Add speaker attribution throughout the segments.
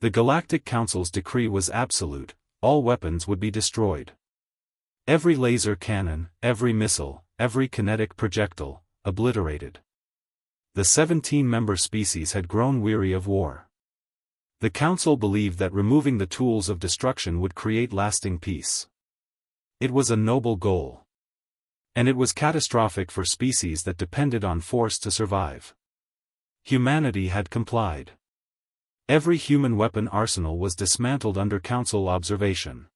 Speaker 1: The Galactic Council's decree was absolute: all weapons would be destroyed. Every laser cannon, every missile, every kinetic projectile, obliterated. The 17-member species had grown weary of war. The Council believed that removing the tools of destruction would create lasting peace. It was a noble goal. And it was catastrophic for species that depended on force to survive. Humanity had complied. Every human weapon arsenal was dismantled under Council observation.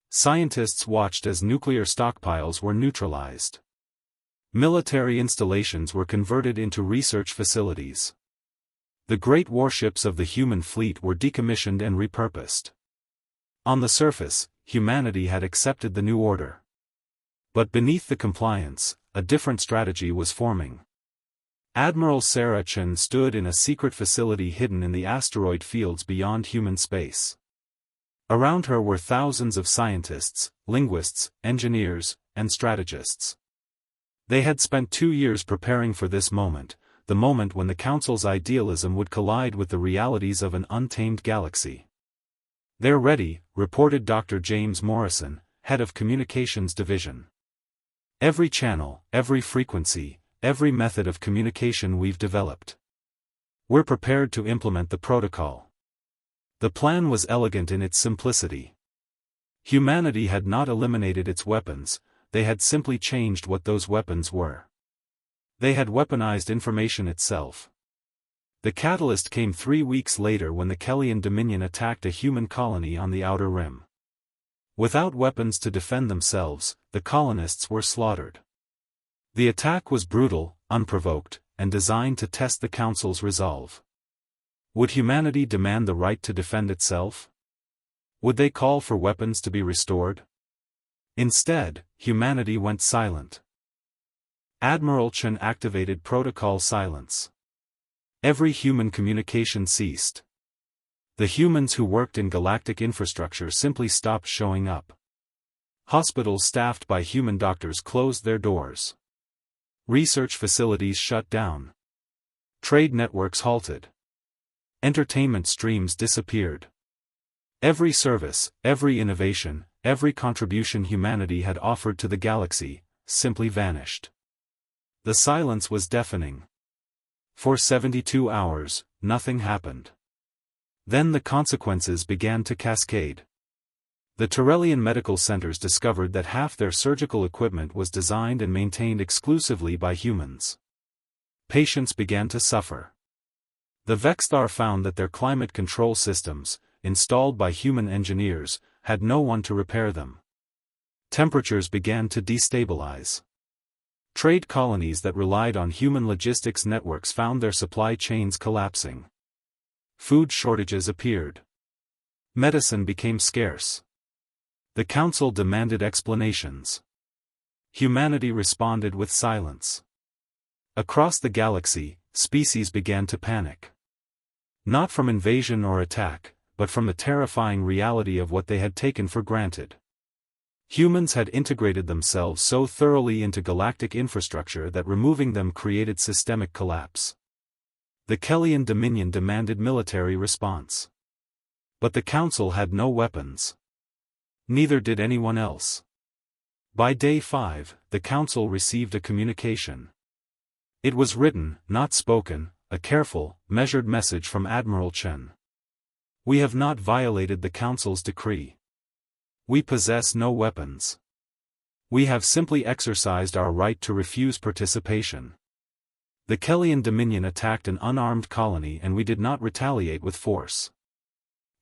Speaker 1: Scientists watched as nuclear stockpiles were neutralized. Military installations were converted into research facilities. The great warships of the human fleet were decommissioned and repurposed. On the surface, humanity had accepted the new order. But beneath the compliance, a different strategy was forming. Admiral Sarah Chen stood in a secret facility hidden in the asteroid fields beyond human space. Around her were thousands of scientists, linguists, engineers, and strategists. They had spent 2 years preparing for this moment, the moment when the Council's idealism would collide with the realities of an untamed galaxy. "They're ready," reported Dr. James Morrison, head of Communications Division. "Every channel, every frequency, every method of communication we've developed. We're prepared to implement the protocol." The plan was elegant in its simplicity. Humanity had not eliminated its weapons, they had simply changed what those weapons were. They had weaponized information itself. The catalyst came 3 weeks later when the Kellian Dominion attacked a human colony on the Outer Rim. Without weapons to defend themselves, the colonists were slaughtered. The attack was brutal, unprovoked, and designed to test the Council's resolve. Would humanity demand the right to defend itself? Would they call for weapons to be restored? Instead, humanity went silent. Admiral Chen activated Protocol Silence. Every human communication ceased. The humans who worked in galactic infrastructure simply stopped showing up. Hospitals staffed by human doctors closed their doors. Research facilities shut down. Trade networks halted. Entertainment streams disappeared. Every service, every innovation, every contribution humanity had offered to the galaxy, simply vanished. The silence was deafening. For 72 hours, nothing happened. Then the consequences began to cascade. The Tyrellian medical centers discovered that half their surgical equipment was designed and maintained exclusively by humans. Patients began to suffer. The Vexthar found that their climate control systems, installed by human engineers, had no one to repair them. Temperatures began to destabilize. Trade colonies that relied on human logistics networks found their supply chains collapsing. Food shortages appeared. Medicine became scarce. The Council demanded explanations. Humanity responded with silence. Across the galaxy, species began to panic. Not from invasion or attack, but from the terrifying reality of what they had taken for granted. Humans had integrated themselves so thoroughly into galactic infrastructure that removing them created systemic collapse. The Kellian Dominion demanded military response. But the Council had no weapons. Neither did anyone else. By day 5, the Council received a communication. It was written, not spoken, a careful, measured message from Admiral Chen. "We have not violated the Council's decree. We possess no weapons. We have simply exercised our right to refuse participation. The Kellian Dominion attacked an unarmed colony and we did not retaliate with force.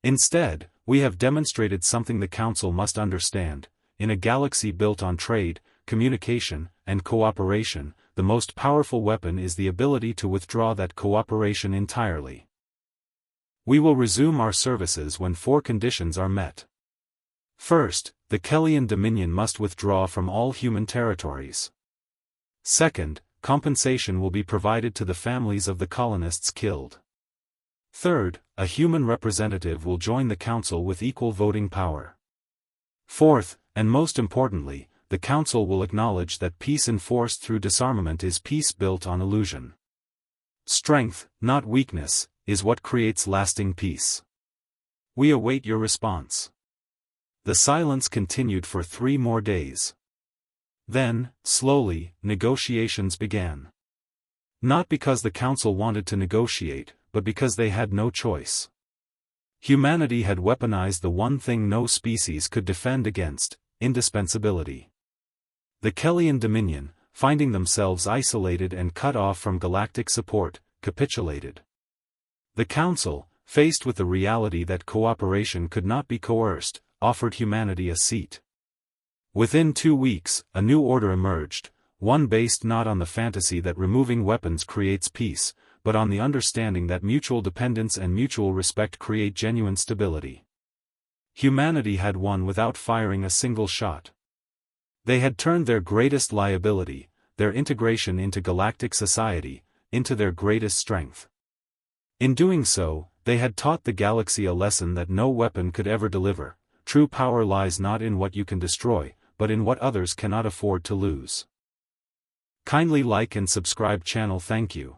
Speaker 1: Instead, we have demonstrated something the Council must understand: in a galaxy built on trade, communication, and cooperation, the most powerful weapon is the ability to withdraw that cooperation entirely. We will resume our services when 4 conditions are met. First, the Kellian Dominion must withdraw from all human territories. Second, compensation will be provided to the families of the colonists killed. Third, a human representative will join the Council with equal voting power. Fourth, and most importantly, the Council will acknowledge that peace enforced through disarmament is peace built on illusion. Strength, not weakness, is what creates lasting peace. We await your response. The silence continued for 3 more days. Then, slowly, negotiations began. Not because the Council wanted to negotiate, but because they had no choice. Humanity had weaponized the one thing no species could defend against: indispensability. The Kellian Dominion, finding themselves isolated and cut off from galactic support, capitulated. The Council, faced with the reality that cooperation could not be coerced, offered humanity a seat. Within 2 weeks, a new order emerged, one based not on the fantasy that removing weapons creates peace, but on the understanding that mutual dependence and mutual respect create genuine stability. Humanity had won without firing a single shot. They had turned their greatest liability, their integration into galactic society, into their greatest strength. In doing so, they had taught the galaxy a lesson that no weapon could ever deliver: true power lies not in what you can destroy, but in what others cannot afford to lose. Kindly like and subscribe channel. Thank you.